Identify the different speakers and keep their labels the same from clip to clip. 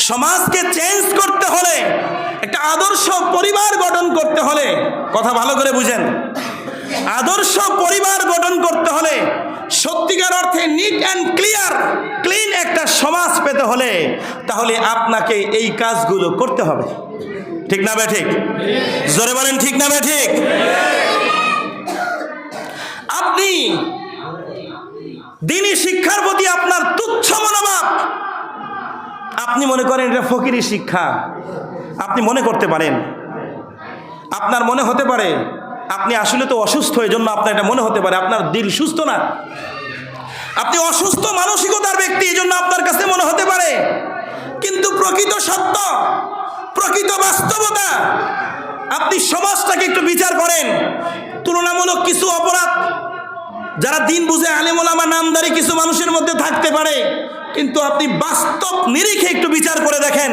Speaker 1: সমাজকে চেঞ্জ করতে হলে, একটা আদর্শ পরিবার গঠন করতে হলে, কথা ভালো করে বুঝেন, আদর্শ পরিবার গঠন করতে হলে, সত্যিকার অর্থে নিট অ্যান্ড ক্লিন একটা সমাজ পেতে হলে, তাহলে আপনাকে এই কাজগুলো করতে হবে। ঠিক না ঠিক? জোরে বলেন ঠিক না ঠিক? আপনি দ্বীনি শিক্ষার প্রতি আপনার তুচ্ছ মনোভাব, আপনি মনে করেন এটা ফকিরি শিক্ষা, আপনি মনে করতে পারেন, আপনার মনে হতে পারে আপনি আসলে তো অসুস্থ, এই জন্য আপনার এটা মনে হতে পারে আপনার দিল সুস্থ না, আপনি অসুস্থ মানসিকতার ব্যক্তি, এই জন্য আপনার কাছে মনে হতে পারে। কিন্তু প্রকৃত সত্য, প্রকৃত বাস্তবতা, আপনি সমাজটাকে একটু বিচার করেন। তুলনামূলক কিছু অপরাধ যারা দিন বুঝে আলেম ওলামা নামদারি কিছু মানুষের মধ্যে থাকতে পারে, কিন্তু আপনি বাস্তব নিরিখে একটু বিচার করে দেখেন,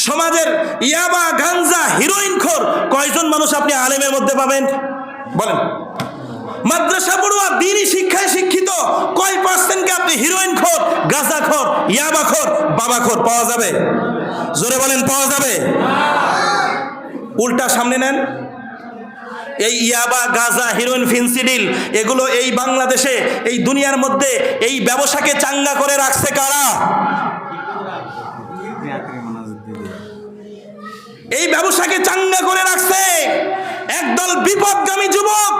Speaker 1: সমাজের ইয়াবা গাঞ্জা হিরোইনখোর কয়জন মানুষ আপনি আলেমের মধ্যে পাবেন? বলেন। মাদ্রাসা পড়ুয়া দ্বীনি শিক্ষায় শিক্ষিত কয় পার্সেন্টকে আপনি হিরোইনখোর, গাঁজাখোর, ইয়াবাখোর, বাবাখোর পাওয়া যাবে? জোরে বলেন, পাওয়া যাবে? উল্টা সামনে নেন, এই ইয়াবা, গাঁজা, হিরোইন, ফেন্সিডিল এগুলো এই বাংলাদেশে, এই দুনিয়ার মধ্যে এই ব্যবসাকে চাঙ্গা করে রাখছে কারা? এই ব্যবসাকে চাঙ্গা করে রাখছে একদল বিপদগামী যুবক,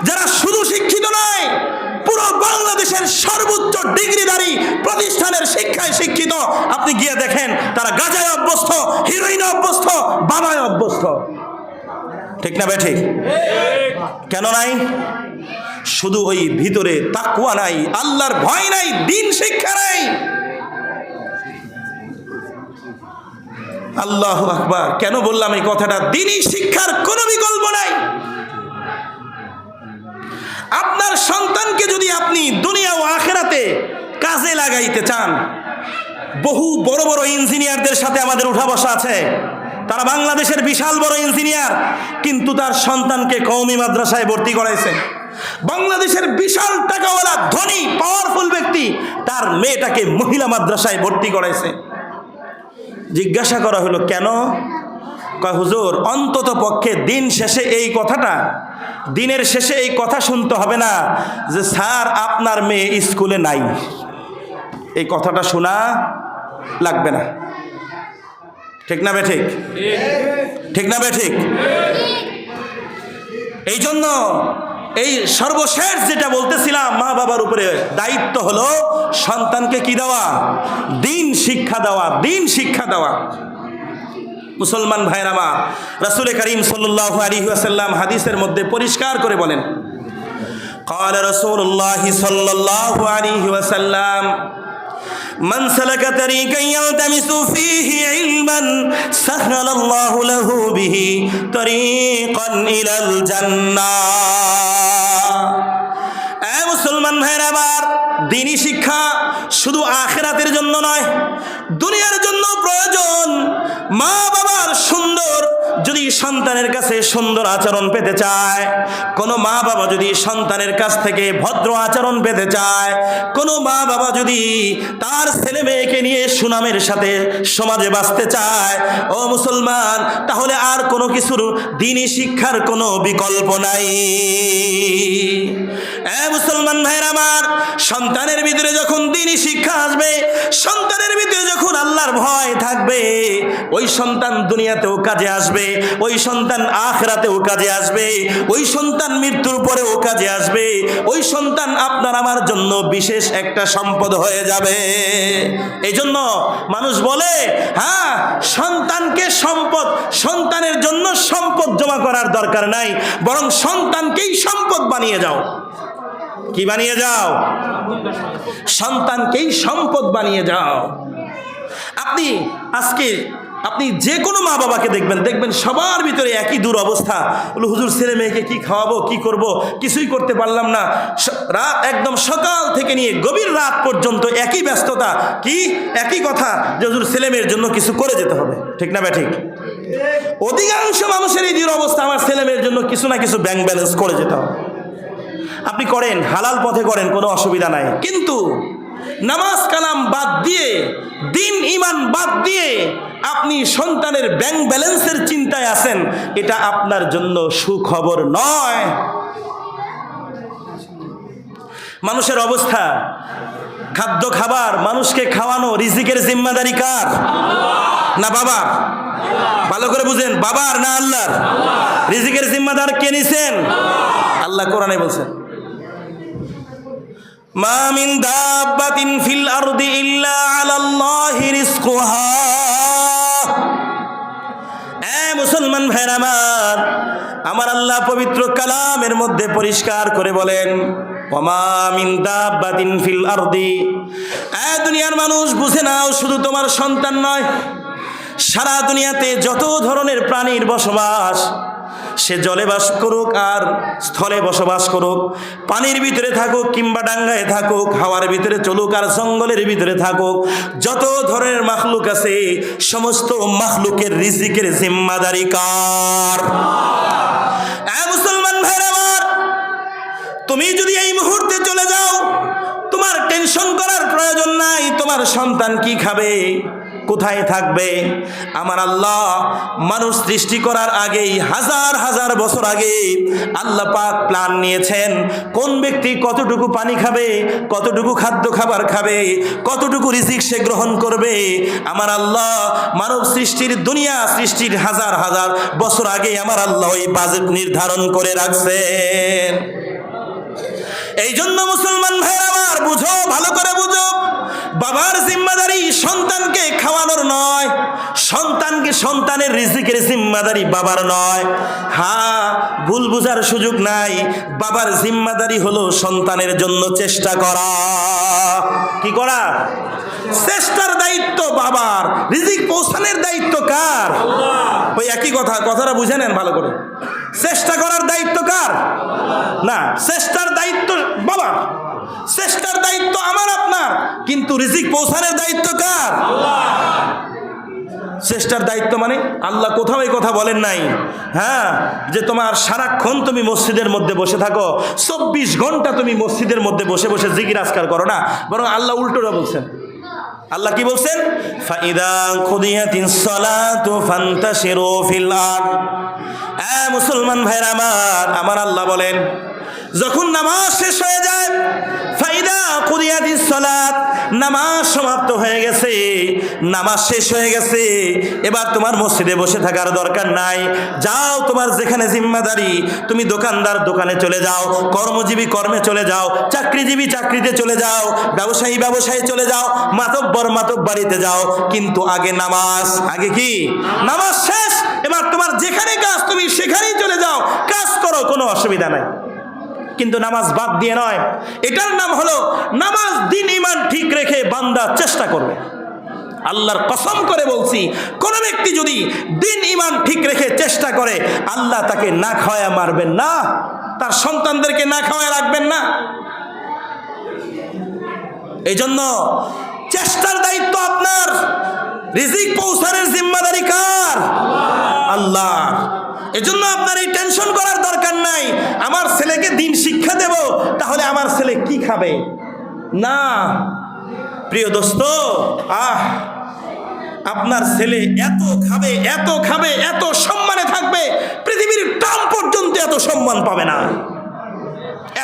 Speaker 1: যারা শুধু শিক্ষিত নয়, পুরো বাংলাদেশের সর্বোচ্চ ডিগ্রিধারী প্রতিষ্ঠানের শিক্ষায় শিক্ষিত। আপনি গিয়ে দেখেন তারা গাঁজায় অভ্যস্ত, হিরোইনে অভ্যস্ত, বাবায় অভ্যস্ত। ঠিক না ঠিক? কেন নাই? শুধু ওই ভিতরে তাকওয়া নাই, আল্লাহর ভয় নাই, দ্বীন শিক্ষা নাই। আল্লাহু আকবার। কেন বললাম এই কথাটা? দ্বীনি শিক্ষার কোনো বিকল্প নাই। আপনার সন্তানকে যদি আপনি দুনিয়া ও আখিরাতে কাজে লাগাইতে চান, বহু বড় বড় ইঞ্জিনিয়ারদের সাথে আমাদের উঠা বসা আছে, তারা বাংলাদেশের বিশাল বড় ইঞ্জিনিয়ার, কিন্তু তার সন্তানকে কওমি মাদ্রাসায় ভর্তি করাইছে। বাংলাদেশের বিশাল টাকাওয়ালা ধনী পাওয়ারফুল ব্যক্তি তার মেয়েটাকে মহিলা মাদ্রাসায় ভর্তি করাইছে। জিজ্ঞাসা করা হলো কেন? কয় হুজুর, অন্তত পক্ষে দিন শেষে এই কথাটা, দিনের শেষে এই কথা শুনতে হবে না যে স্যার আপনার মেয়ে স্কুলে নাই, এই কথাটা শোনা লাগবে না। ঠিক না ঠিক? ঠিক না ঠিক? এই জন্য এই সর্বশেষ যেটা বলতেছিলাম, মা বাবার উপরে দায়িত্ব হলো সন্তানকে কি দেওয়া? দ্বীন শিক্ষা দেওয়া, দ্বীন শিক্ষা দেওয়া। মুসলমান ভাইরা আমার, রাসূল করিম সাল্লাল্লাহু আলাইহি ওয়াসাল্লাম হাদিসের মধ্যে পরিষ্কার করে বলেন, قال رسول الله صلى الله عليه وسلم من سلك طريقا يلتمس فيه علما سهل الله له به طريقا إلى الجنة। এ মুসলমান ভাইরা আমার, দ্বীনি শিক্ষা শুধু আখিরাতের জন্য নয়, দুনিয়ার জন্য প্রয়োজন। মা বাবার সুন্দর, যদি সন্তানের কাছে সুন্দর আচরণ পেতে চায়, কোনো মা বাবা যদি সন্তানের কাছ থেকে ভদ্র আচরণ পেতে চায়, কোনো মা বাবা যদি তার ছেলে মেয়েকে নিয়ে সুনামের সাথে সমাজে বাঁচতে চায়, ও মুসলমান, তাহলে আর কোনো কিছুর দ্বীনি শিক্ষার কোনো বিকল্প নাই। মুসলমান ভাইরা আমার, সন্তানের ভিতরে যখন দ্বীনি শিক্ষা আসবে, সন্তানের ভিতরে যখন আল্লাহর ভয় থাকবে, ওই সন্তান দুনিয়াতেও কাজে আসবে, ওই সন্তান আখিরাতেও কাজে আসবে, ওই সন্তান মৃত্যুর পরেও কাজে আসবে, ওই সন্তান আপনার আমার জন্য বিশেষ একটা সম্পদ হয়ে যাবে। এই জন্য মানুষ বলে, হ্যাঁ, সন্তানকে সম্পদ, সন্তানের জন্য সম্পদ জমা করার দরকার নাই, বরং সন্তানকেই সম্পদ বানিয়ে যাও। কি বানিয়ে যাও? সন্তানকেই সম্পদ বানিয়ে যাও। আপনি যে কোনো মা বাবাকে দেখবেন সবার ভিতরে একই দুরবস্থা। বলে হুজুর, ছেলে মেয়েকে কি খাওয়াবো, কি করব, কিছুই করতে পারলাম না। রাত একদম সকাল থেকে নিয়ে গভীর রাত পর্যন্ত একই ব্যস্ততা, কি একই কথা যে হুজুর ছেলে মেয়ের জন্য কিছু করে যেতে হবে। ঠিক না ঠিক? অধিকাংশ মানুষের এই দুরবস্থা, আমার ছেলে মেয়ের জন্য কিছু না কিছু ব্যাংক ব্যালেন্স করে যেতে হবে। আপনি করেন, হালাল পথে করেন, কোনো অসুবিধা নাই, কিন্তু নামাজ কালাম বাদ দিয়ে, দিন ইমান বাদ দিয়ে আপনি সন্তানের ব্যাংক ব্যালেন্সের চিন্তায় আছেন, এটা আপনার জন্য সুখবর নয়। মানুষের অবস্থা, খাদ্য খাবার মানুষকে খাওয়ানো, রিজিকের জিম্মাদারি কার? না বাবার? ভালো করে বুঝেন, বাবার না আল্লাহর? রিজিকের জিম্মাদার কে নিছেন? আল্লাহ কোরআনে বলছেন, মা মিন দাব্বাতিন ফিল আরদি ইল্লা আলাল্লাহি রিজকুহা। মুসলমান ভাইরা আমার আল্লাহ পবিত্র কালামের মধ্যে পরিষ্কার করে বলেন, ওমা মিন দাব্বাতিন ফিল আরদি। দুনিয়ার মানুষ বুঝে নাও, শুধু তোমার সন্তান নয়, সারা দুনিয়াতে যত ধরনের প্রাণীর বসবাস, সে জলে বাস করুক আর স্থলে বসবাস করুক, পানির ভিতরে থাকুক কিংবা ডাঙ্গায় থাকুক, হাওয়ার ভিতরে চলুক আর জঙ্গলের ভিতরে থাকুক, যত ধরনের মাখলুক আছে সমস্ত মাখলুকের রিজিকের জিম্মাদারি কার? মুসলমান ভাইরা আমার, তুমি যদি এই মুহূর্তে চলে যাও, তোমার টেনশন করার প্রয়োজন নাই তোমার সন্তান কি খাবে, কোথায় থাকবে। আমার আল্লাহ মানুষ সৃষ্টি করার আগেই, হাজার হাজার বছর আগে আল্লাহ পাক প্ল্যান নিয়েছেন, কোন ব্যক্তি কতটুকু পানি খাবে, কতটুকু খাদ্য খাবার খাবে, কতটুকু রিজিক সে গ্রহণ করবে। আমার আল্লাহ মানব সৃষ্টির, দুনিয়া সৃষ্টির হাজার হাজার বছর আগে আমার আল্লাহ ওই বাজেট নির্ধারণ করে রাখছেন। এই জন্য মুসলমান ভাই আমার, বুঝো, ভালো করে বুঝো, বাবার জিম্মাদারি সন্তানকে খাওয়ানোর নয়, সন্তানের রিজিকের জিম্মাদারি বাবার নয়। হ্যাঁ, ভুল বুঝার সুযোগ নাই, বাবার জিম্মাদারি হলো সন্তানের জন্য চেষ্টা করা। কি করা? চেষ্টার দায়িত্ব বাবার, রিজিক পৌঁছানোর দায়িত্ব কার? ওই একই কথা, কথাটা বুঝে নেন ভালো করে। চেষ্টা করার দায়িত্ব কার? না, চেষ্টার দায়িত্ব বাবার, চেষ্টার দায়িত্ব আমার আপনার, কিন্তু রিজিক পৌঁছানোর দায়িত্ব কার? চেষ্টার দায়িত্ব মানে আল্লাহ কোথাও এই কথা বলেন নাই, হ্যাঁ, যে তোমার সারাক্ষণ তুমি মসজিদের মধ্যে বসে থাকো, 24 ঘন্টা তুমি মসজিদের মধ্যে বসে বসে জিকির আজকার করো না, বরং আল্লাহ উল্টোটা বলছেন। আল্লাহ কি বলছেন? ফাইদা কুদিয়াতিস সালাতু ফান্তাশিরু ফিল আরদ। মুসলমান ভাইরা আমার আল্লাহ বলেন, যখন নামাজ শেষ হয়ে যায়, ফাইদা কুদিয়াতিস সালাত, নামাজ সমাপ্ত হয়ে গেছে, নামাজ শেষ হয়ে গেছে, এবার তোমার মসজিদে বসে থাকার দরকার নাই, যাও তোমার যেখানে জিম্মাদারি, তুমি দোকানদার দোকানে চলে যাও, কর্মজীবী কর্মে চলে যাও, চাকরিজীবী চাকরিতে চলে যাও, ব্যবসায়ী ব্যবসায়ী চলে যাও, মাতব্বর মাতব্বাড়িতে যাও, কিন্তু আগে নামাজ। আগে কি? নামাজ শেষ, এবার তোমার যেখানে কাজ তুমি সেখানেই চলে যাও, কাজ করো, কোনো অসুবিধা নাই, কিন্তু নামাজ বাদ দিয়ে নয়। এটার নাম হলো নামাজ। দিন ইমান ঠিক রেখে বান্দা চেষ্টা করবে। আল্লাহর কসম করে বলছি, কোন ব্যক্তি যদি দিন ইমান ঠিক রেখে চেষ্টা করে, আল্লাহ তাকে না খাওয়ায় মারবেন না, তার সন্তানদেরকে না খাওয়ায় রাখবেন না। এই জন্য চেষ্টার দায়িত্ব আপনার, রিজিক পৌঁছানোর জিম্মাদারি কার? আল্লাহ। এজন্য আপনার এই টেনশন করার দরকার নাই, আমার ছেলেকে দিন শিক্ষা দেব, তাহলে আমার ছেলে কি খাবে। না প্রিয় দোস্ত, আপনার ছেলে এত খাবে, এত খাবে, এত সম্মানে থাকবে, পৃথিবীর টান পর্যন্ত এত সম্মান পাবে না,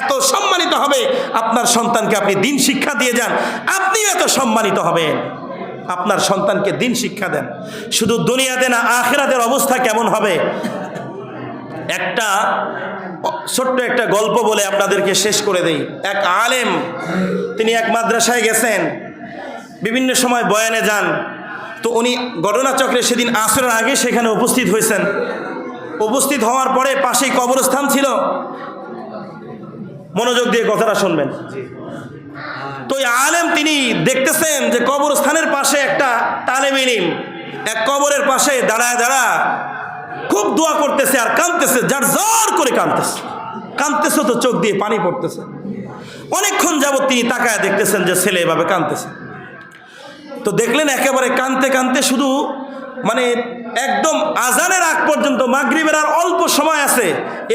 Speaker 1: এত সম্মানিত হবে। আপনার সন্তানকে আপনি দিন শিক্ষা দিয়ে যান, আপনিও এত সম্মানিত হবেন। আপনার সন্তানকে দিন শিক্ষা দেন, শুধু দুনিয়াতে না, আখিরাতের অবস্থা কেমন হবে। একটা ছোট্ট একটা গল্প বলে আপনাদেরকে শেষ করে দেই। এক আলেম, তিনি এক মাদ্রাসায় গেছেন, বিভিন্ন সময় বয়ানে যান, তো উনি ঘটনাচক্রে সেদিন আসরের আগে সেখানে উপস্থিত হয়েছেন। উপস্থিত হওয়ার পরে পাশেই কবরস্থান ছিল, মনোযোগ দিয়ে কথাটা শুনবেন। তো এই আলেম তিনি দেখতেছেন যে কবরস্থানের পাশে একটা তালেব ইলম এক কবরের পাশে দাঁড়ায় খুব দোয়া করতেছে আর কাঁদতেছে, যার জোর করে কাঁদতেছে তো চোখ দিয়ে পানি পড়তেছে। অনেকক্ষণ যাবত তিনি তাকায় দেখতেছেন যে ছেলে এভাবে কাঁদতেছে। তো দেখলেন একেবারে কাঁদতে কাঁদতে শুধু মানে একদম আজানের আগ পর্যন্ত, মাগরিবের আর অল্প সময় আছে,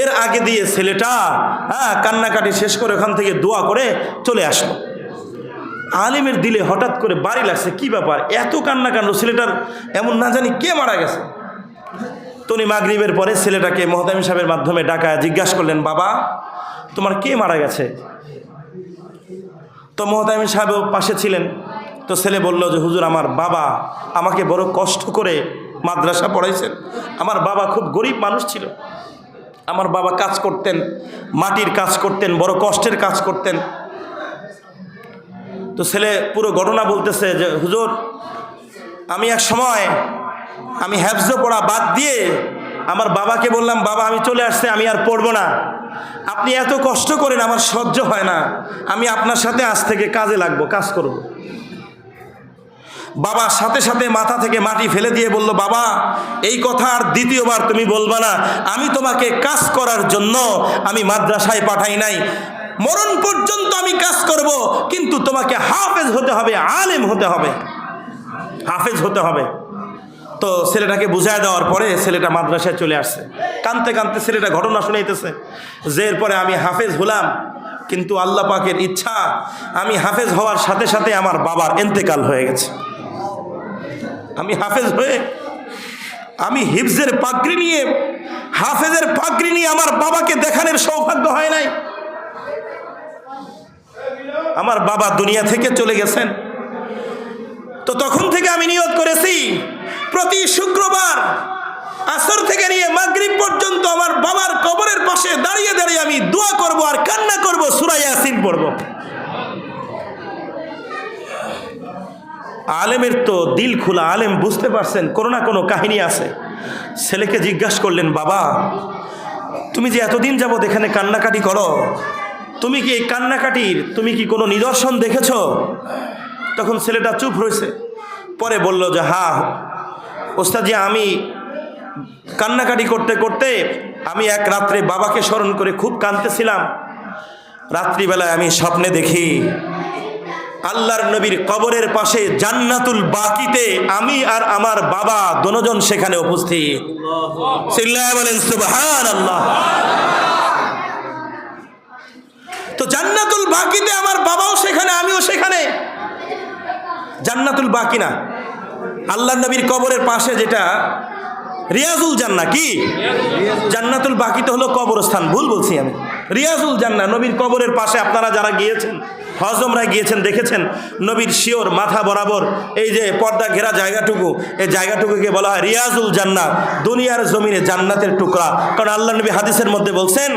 Speaker 1: এর আগে দিয়ে ছেলেটা কান্নাকাটি শেষ করে ওখান থেকে দোয়া করে চলে আসলো। আলেমের দিলে হঠাৎ করে বাড়ি লাগছে, কি ব্যাপার, এত কান্না কান্ড, ছেলেটার এমন না জানি কে মারা গেছে। তো উনি মাগরিবের পরে ছেলেটাকে মোহতামিম সাহেবের মাধ্যমে ডাকায় জিজ্ঞাসা করলেন, বাবা তোমার কে মারা গেছে? তো মোহতামিম সাহেবও পাশে ছিলেন। তো ছেলে বলল যে হুজুর, আমার বাবা আমাকে বড় কষ্ট করে মাদ্রাসা পড়াইছেন। আমার বাবা খুব গরিব মানুষ ছিল। আমার বাবা কাজ করতেন, মাটির কাজ করতেন, বড় কষ্টের কাজ করতেন। তো ছেলে পুরো ঘটনা বলতেছে যে হুজুর, আমি এক সময় আমি হেফজ পড়া বাদ দিয়ে আমার বাবাকে বললাম, বাবা আমি চলে আসছে, আমি আর পড়বো না, আপনি এত কষ্ট করেন আমার সহ্য হয় না, আমি আপনার সাথে আজ থেকে কাজে লাগবো, কাজ করব। বাবা সাথে সাথে মাথা থেকে মাটি ফেলে দিয়ে বলল, বাবা এই কথা আর দ্বিতীয়বার তুমি বলবা না, আমি তোমাকে কাজ করার জন্য আমি মাদ্রাসায় পাঠাই নাই, মরণ পর্যন্ত আমি কাজ করব, কিন্তু তোমাকে হাফেজ হতে হবে, আলেম হতে হবে, হাফেজ হতে হবে। তো ছেলেটাকে বুঝায় দেওয়ার পরে ছেলেটা মাদ্রাসায় চলে আসছে। কাঁদতে কাঁদতে ছেলেটা ঘটনা শুনাইতেছে যে এরপরে আমি হাফেজ হলাম, কিন্তু আল্লাহ পাকের ইচ্ছা আমি হাফেজ হওয়ার সাথে সাথে আমার বাবার ইন্তেকাল হয়ে গেছে। আমি হাফেজ হয়ে আমি হিফজের পাগড়ি নিয়ে, হাফেজের পাগড়ি নিয়ে আমার বাবাকে দেখানোর সৌভাগ্য হয় নাই। আমার বাবা দুনিয়া থেকে চলে গেছেন। তো তখন থেকে আমি নিয়ত করেছি প্রতি শুক্রবার আসর থেকে নিয়ে মাগরিব পর্যন্ত আমার বাবার কবরের পাশে দাঁড়িয়ে দাঁড়িয়ে আমি দোয়া করব আর কান্না করব, সূরা ইয়াসিন পড়ব। আলেমের তো দিল খোলা, আলেম বুঝতে পারছেন কোনো না কোনো কাহিনী আছে। ছেলেকে জিজ্ঞাসা করলেন, বাবা তুমি যে এতদিন যাবত এখানে কান্নাকাটি করো, তুমি কি এই কান্নাকাটির তুমি কি কোনো নিদর্শন দেখেছ? তখন ছেলেটা চুপ হয়েছে। পরে বলল যে হ্যাঁ ওস্তাদজি, আমি কান্নাকাটি করতে করতে আমি এক রাত্রে বাবাকে স্মরণ করে খুব কাঁদতেছিলাম। রাত্রিবেলায় আমি স্বপ্নে দেখি আল্লাহর নবীর কবরের পাশে জান্নাতুল বাকিতে আমি আর আমার বাবা দুজন সেখানে উপস্থিত। চিল্লায়া বলেন সুবহানাল্লাহ। তো জান্নাতুল বাকিতে আমার বাবাও সেখানে, আমিও সেখানে। জান্নাতুল বাকি না, আল্লাহর নবীর কবরের পাশে যেটা রিয়াজুল জান্নাহ, কি জান্নাতুল বাকিতে হলো কবরস্থান, ভুল বলছি আমি। রিয়াজুল জান্নাহ নবীর কবরের পাশে, আপনারা যারা গিয়েছেন হজ উমরায় গিয়েছেন দেখেছেন নবীর শিওর মাথা বরাবর এই যে পর্দা ঘেরা জায়গাটুকু, এই জায়গাটুকুকে বলা হয় রিয়াজুল জান্নাহ, দুনিয়ার জমিনে জান্নাতের টুকরা। কারণ আল্লাহ নবী হাদিসের মধ্যে বলছেন,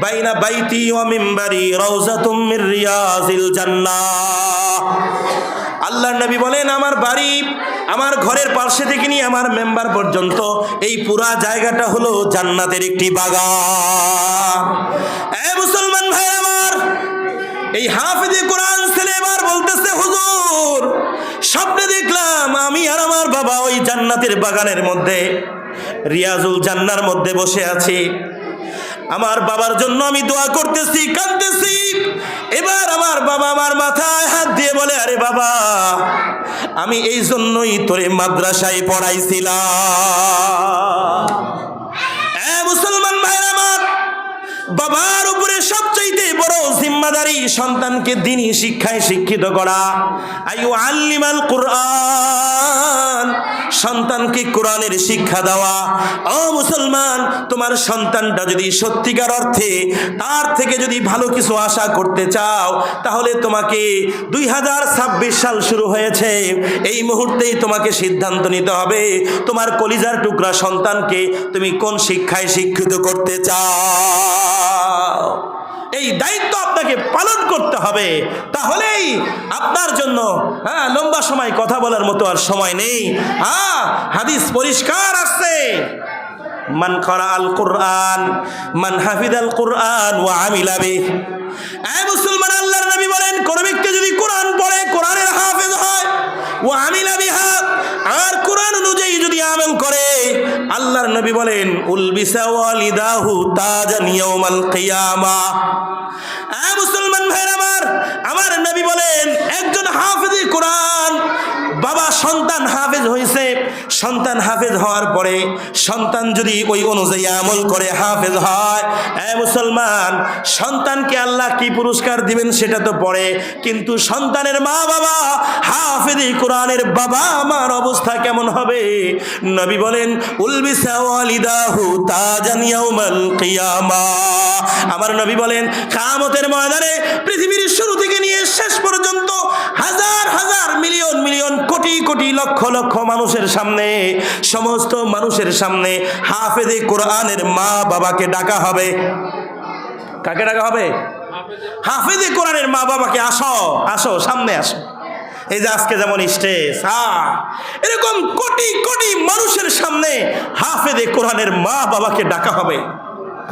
Speaker 1: বাইনা বাইতি ওয়া মিম্বারি রাউযাতুম মির রিয়াজিল জান্নাহ। আল্লাহর নবী বলেন, আমার বাড়ি, আমার ঘরের পাশে থেকে নিয়ে আমার মেম্বার পর্যন্ত এই পুরা জায়গাটা হলো জান্নাতের একটি বাগান। এ মুসলমান ভাই আমার, এই হাফেজে কোরআন ছেলে এবার বলতেছে, হুজুর স্বপ্নে দেখলাম আমি আর আমার বাবা ওই জান্নাতের বাগানের মধ্যে রিয়াজুল জান্নার মধ্যে বসে আছি। আমার বাবার জন্য আমি দোয়া করতেছি, কাঁদতেছি। এবার আমার বাবা আমার মাথায় হাত দিয়ে বলে, আরে বাবা আমি এই জন্যই তোরে মাদ্রাসায় পড়াইছিলাম। মুসলমান ভাই আমার, বাবার উপরে সবচাইতে বড় জিম্মাদারি সন্তানকে দ্বীনি শিক্ষায় শিক্ষিত করা। আইয়ু আল্লিমাল কুরআন, সন্তানকে কোরআনের শিক্ষা দেওয়া। ও মুসলমান, তোমার সন্তানটা যদি সত্যিকার অর্থে তার থেকে যদি ভালো কিছু আশা করতে চাও, তাহলে তোমাকে 2026 সাল শুরু হয়েছে, এই মুহূর্তেই তোমাকে সিদ্ধান্ত নিতে হবে তোমার কলিজার টুকরা সন্তানকে তুমি কোন শিক্ষায় শিক্ষিত করতে চাও। এই দায়িত্ব আপনাকে পালন করতে হবে। তাহলেই আপনার জন্য লম্বা সময় কথা বলার মতো আর সময় নেই। হাদিস পরিষ্কার আছে, মান ক্বারা আল কুরআন মান হাফিজাল কুরআন ওয়া আমিলা বিহি। মুসলমান, আল্লাহর নবী বলেন, কোন ব্যক্তি যদি কোরআন পড়ে, কোরআনের হাফেজ হয়, ওয়া আমিলা বিহা, আর কোরআন অনুযায়ী যদি আমল করে, আল্লাহর নবী বলেন, উলবিসা ওয়ালিদাহু তাজান ইয়াউমাল কিয়ামাহ। মুসলমান ভাইরা আমার, আমার নবী বলেন, একজন হাফেজে কোরআন বাবা সন্তান হাফেজ হয়েছে, সন্তান হাফেজ হওয়ার পরে সন্তান যদি ওই অনুযায়ী আমল করে হাফেজ হয়, মুসলমান, সন্তানকে আল্লাহ কি পুরস্কার দিবেন সেটা তো পরে, কিন্তু সন্তানের মা বাবা হাফেজে কোরআনের বাবা আমার অবস্থা কেমন হবে? নবী বলেন উলবিসা ওয়ালিদাহু তাজান ইয়াউমাল কিয়ামা। আমার নবী বলেন কিয়ামতের ময়দানে পৃথিবীর শুরু থেকে নিয়ে শেষ পর্যন্ত হাজার হাজার মিলিয়ন মিলিয়ন কোটি কোটি লক্ষ লক্ষ মানুষের সামনে, সমস্ত মানুষের সামনে হাফেজে কোরআনের মা বাবাকে ডাকা হবে। কাকে ডাকা হবে? হাফেজে কোরআনের মা বাবাকে, আসো আসো সামনে আসো। এই যে আজকে যেমন স্টেজ, এরকম কোটি কোটি মানুষের সামনে হাফেজে কোরআনের মা বাবাকে ডাকা হবে।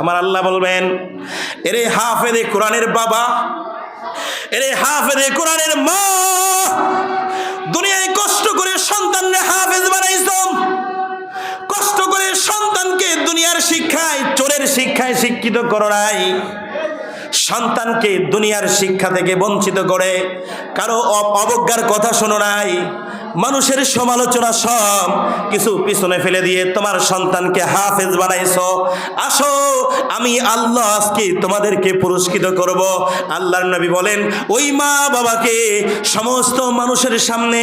Speaker 1: আমার আল্লাহ বলবেন, এরে হাফেজে কোরআনের বাবা, এরে হাফেজে কোরআনের মা, দুনিয়ায় কষ্ট করে সন্তানকে হাফেজ বানাইছো, কষ্ট করে সন্তানকে দুনিয়ার শিক্ষায়, চোরের শিক্ষায় শিক্ষিত করো নাই, সন্তানকে দুনিয়ার শিক্ষা থেকে বঞ্চিত করে কারো অবজ্ঞার কথা শোনো নাই, মানুষের সমালোচনা সব কিছু পিছনে ফেলে দিয়ে তোমার সন্তানকে হাফেজ বানাইছো। আসো, আমি আল্লাহ আজকে তোমাদেরকে পুরস্কৃত করব। আল্লাহর নবী বলেন ওই মা বাবাকে সমস্ত মানুষের সামনে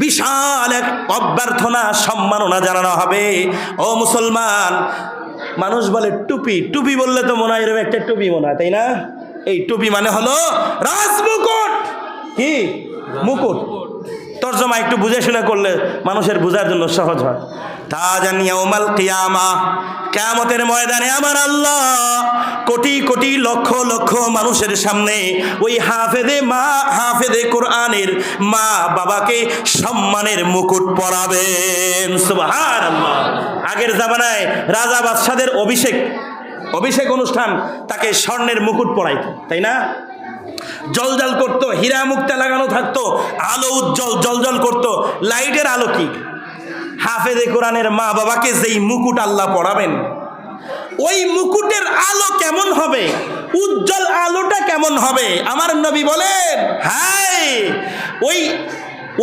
Speaker 1: বিশাল এক অভ্যর্থনা সম্মাননা জানানো হবে। ও মুসলমান, মানুষ বলে টুপি, টুপি বললে তো মনে হয় এরকম একটা টুপি মনে হয়, তাই না? এই টুপি মানে হলো রাজমুকুট। কি মুকুট? তর্জমা একটু বুঝে শুনে করলে মানুষের বোঝার জন্য সহজ হয়। তাজান ইয়াউমাল কিয়ামা, কিয়ামতের ময়দানে আমার আল্লাহ কোটি কোটি লক্ষ লক্ষ মানুষের সামনে ওই হাফেজে কোরআনের মা বাবাকে সম্মানের মুকুট পরাবেন। সুবহানাল্লাহ। আগের জামানায় রাজা বাদশাদের অভিষেক অনুষ্ঠান তাকে স্বর্ণের মুকুট পরাইতো, তাই না? জলজল করতো, হীরা মুক্তা লাগানো থাকতো, আলো উজ্জ্বল জলজল করতো। লাইটের আলো কি? হাফেজে কোরআনের মা বাবাকে যেই মুকুট আল্লাহ পরাবেন, ওই মুকুটের আলো কেমন হবে, উজ্জ্বল আলোটা কেমন হবে? আমার নবী বলেন, হায়,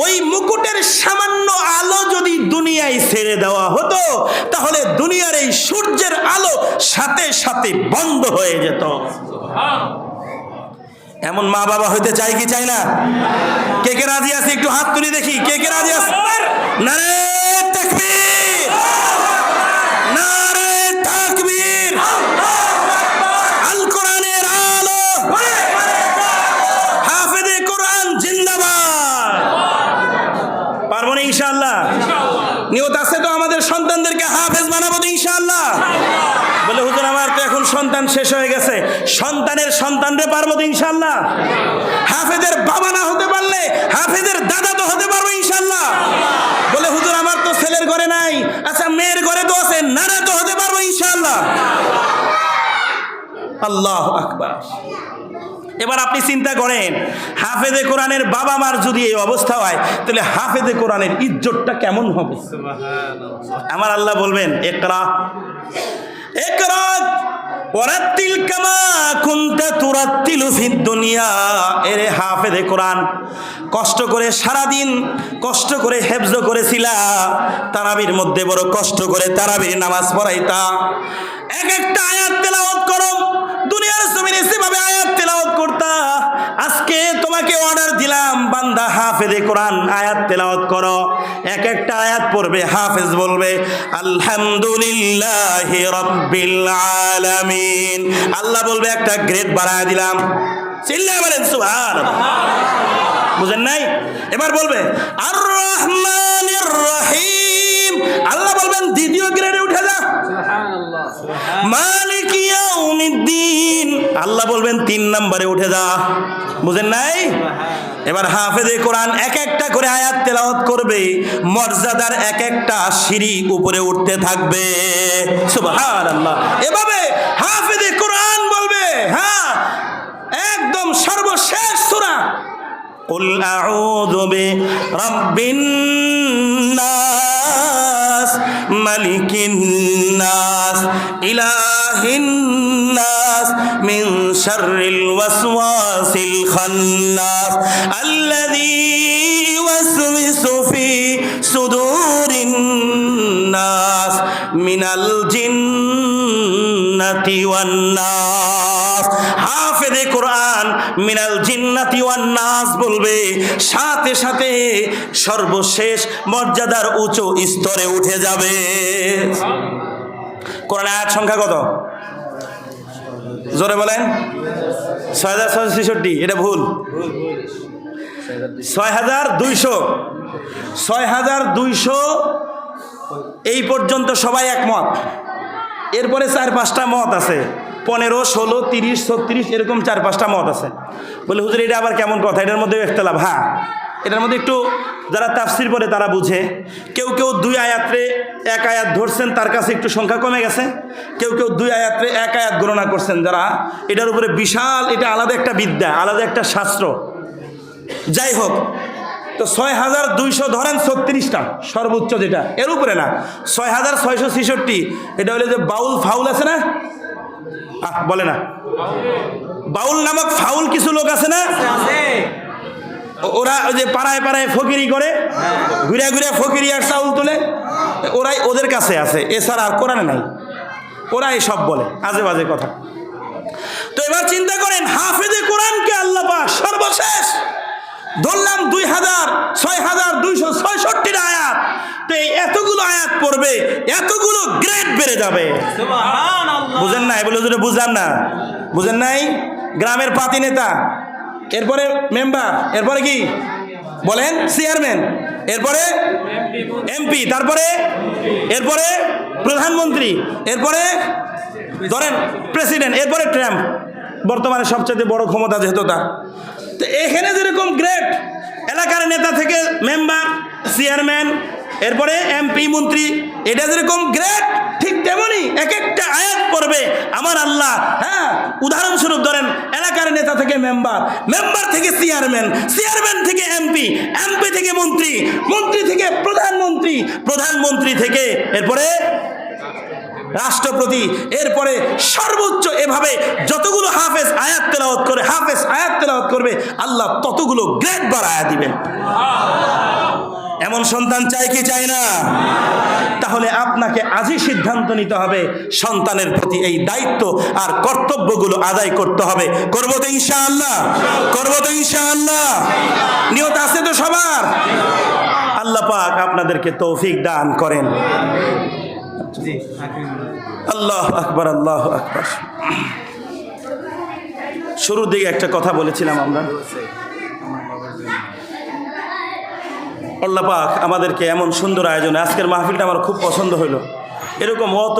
Speaker 1: ওই মুকুটের সামান্য আলো যদি দুনিয়ায় ছেড়ে দেওয়া হতো তাহলে দুনিয়ার এই সূর্যের আলো সাথে সাথে বন্ধ হয়ে যেত। এমন মা বাবা হইতে চাই কি চাই না? কে কে রাজি আছে একটু হাত তুলে দেখি, কে কে রাজি আছে? নারে তাকবীর, নারে তাকবীর। আল কোরআনের আলো, হাফেজে কোরআন জিন্দাবাদ। পারবো না ইনশাআল্লাহ? নিয়ত আছে তো আমাদের সন্তানদেরকে হাফেজ বানাবো তো ইনশাআল্লাহ? বলে হুজুর আমার তো এখন সন্তান শেষ হয়ে গেছে। সন্তানের সন্তানরে পারবো তো ইনশাআল্লাহ? হাফেজের বাবা না হতে পারলে হাফেজের দাদা তো হতে পারবো ইনশাআল্লাহ? বলে হুজুর আমার তো ছেলের ঘরে নাই, আচ্ছা মেয়ের ঘরে তো আছে, নানা তো হতে পারবো ইনশাআল্লাহ। আল্লাহু আকবার। এবার আপনি চিন্তা করেন, হাফেজে কোরআনের বাবা মার যদি এই অবস্থা হয় তাহলে হাফেজে কোরআনের ইজ্জতটা কেমন হবে? আমার আল্লাহ বলবেন ইকরা ইকরা ওয়ারাত্তিল কামা কুনতা তুরাত্তিলু ফিদ দুনিয়া। এরে হাফেজে কোরআন, কষ্ট করে সারাদিন কষ্ট করে হেফজ করেছিলা, তারাবির মধ্যে বড় কষ্ট করে তারাবির নামাজ পড়াইতা, এক একটা আয়াত তেলাওয়াত করো, দুনিয়ার জমিনে যেভাবে আয়াত তেলাওয়াত করতা, আজকে তোমাকে অর্ডার দিলাম বান্দা হাফেজে কোরআন আয়াত তেলাওয়াত করো। এক একটা আয়াত পড়বে, হাফেজ বলবে আলহামদুলিল্লাহি রাব্বিল আলামিন। আল্লাহ বলবে একটা গ্রেড বাড়ায় দিলাম। চিল্লায় বলেন সুবহানাল্লাহ। বুঝেন নাই? এবার বলবে আর রহমানির রহিম। আল্লাহ বলবেন দ্বিতীয় গ্রেডে উঠে যা। সুবহানাল্লাহ। মালিক ইয়াউমিদ্দিন। আল্লাহ বলবেন 3 নম্বরে উঠে যা। বুঝেন নাই? এবার হাফেজে কোরআন এক একটা করে আয়াত তেলাওয়াত করবে, মর্যাদার এক একটা সিঁড়ি উপরে উঠতে থাকবে। সুবহানাল্লাহ। এভাবে হাফেজে কোরআন বলবে, হ্যাঁ, একদম সর্বশেষ সূরা কুল আউযু বিরাব্বিন নাস মালিকিন নাস ইলাহিন নাস মিন শাররিল ওয়াসওয়াসিল খান্নাস আল্লাযী ইউওয়াসওয়িসু ফি মিনাল জিন্নাতি ওয়ান নাস। হাফেজে কোরআন মিনাল জিন্নাতি ওয়ান নাস বলবে, সাথে সাথে সর্বশেষ মর্যাদার উঁচু স্তরে উঠে যাবে। কোরআন আয়াত সংখ্যা কত? জোরে বলেন। 6666। এটা ভুল। 6200। 6200 এই পর্যন্ত সবাই একমত। এরপরে 4-5টা মত আছে, 15, 16, 30, 36 এরকম 4-5টা মত আছে। বলে হুজুর এটা আবার কেমন কথা, এটার মধ্যে ইখতিলাফ। হ্যাঁ, এটার মধ্যে একটু যারা তাফসির পড়ে তারা বুঝে। কেউ কেউ 2 আয়াতে 1 আয়াত ধরছেন, তার কাছে একটু সংখ্যা কমে গেছে। কেউ কেউ 2 আয়াতে 1 আয়াত গণনা করছেন, যারা এটার উপরে বিশাল, এটা আলাদা একটা বিদ্যা, আলাদা একটা শাস্ত্র। যাই হোক, তো 6200 ধরেন 36টা সর্বোচ্চ, যেটা এর উপরে না। 6666 এটা হলে যে বাউল ফাউল আছে না, বলে না, বাউল নামক ফাউল কিছু লোক আছে না, ওরা ওই যে পাড়ায় পাড়ায় ফকিরি করে, ঘুরে ঘুরে ফকিরি আর চাউল তোলে, ওরাই ওদের কাছে আছে, এছাড়া আর কোরআনে নাই। ওরাই সব বলে আজে বাজে কথা। তো এবার চিন্তা করেন, হাফেজে কোরআনকে আল্লাহ পাক সর্বশেষ ধরলাম 6266 আয়াত। তো এই এতগুলো আয়াত পড়বে, এতগুলো গ্রেড বেড়ে যাবে। বুঝেন নাই? বলে যদি বুঝলাম না, বুঝেন নাই? গ্রামের পাতি নেতা, এরপরে মেম্বার, এরপরে কি বলেন, চেয়ারম্যান, এরপরে এমপি, তারপরে এরপরে প্রধানমন্ত্রী, এরপরে ধরেন প্রেসিডেন্ট, এরপরে ট্রাম্প, বর্তমানে সবচেয়ে বড় ক্ষমতা যেহেতু তার। তো এখানে যেরকম গ্রেড, এলাকার নেতা থেকে মেম্বার, চেয়ারম্যান, এরপরে এমপি, মন্ত্রী, এটা যেরকম গ্রেড, ঠিক তেমনি এক একটা আয়াত পড়বে আমার আল্লাহ। হ্যাঁ, উদাহরণস্বরূপ ধরেন এলাকার নেতা থেকে মেম্বার, মেম্বার থেকে চেয়ারম্যান, চেয়ারম্যান থেকে এমপি, এমপি থেকে মন্ত্রী, মন্ত্রী থেকে প্রধানমন্ত্রী, প্রধানমন্ত্রী থেকে এরপরে রাষ্ট্রপতি, এরপরে সর্বোচ্চ, এভাবে যতগুলো হাফেজ আয়াত তেলাওয়াত করে, হাফেজ আয়াত তেলাওয়াত করবে, আল্লাহ ততগুলো গ্রেড বাড়ায়া দিবেন। এমন সন্তান চাই কি চাই না? তাহলে আপনাকে আজই সিদ্ধান্ত নিতে হবে, সন্তানের প্রতি এই দায়িত্ব আর কর্তব্যগুলো আদায় করতে হবে। করবো তো ইনশাআল্লাহ? করবো তো ইনশাআল্লাহ? নিয়ত আছে তো সবার? আল্লাহ পাক আপনাদেরকে তৌফিক দান করেন। আল্লাহ আকবার, আল্লাহ আকবার। শুরুর দিকে একটা কথা বলেছিলাম আমরা, আল্লাহ পাক আমাদেরকে এমন সুন্দর আয়োজনে, আজকের মাহফিলটা আমার খুব পছন্দ হইল। এরকম অত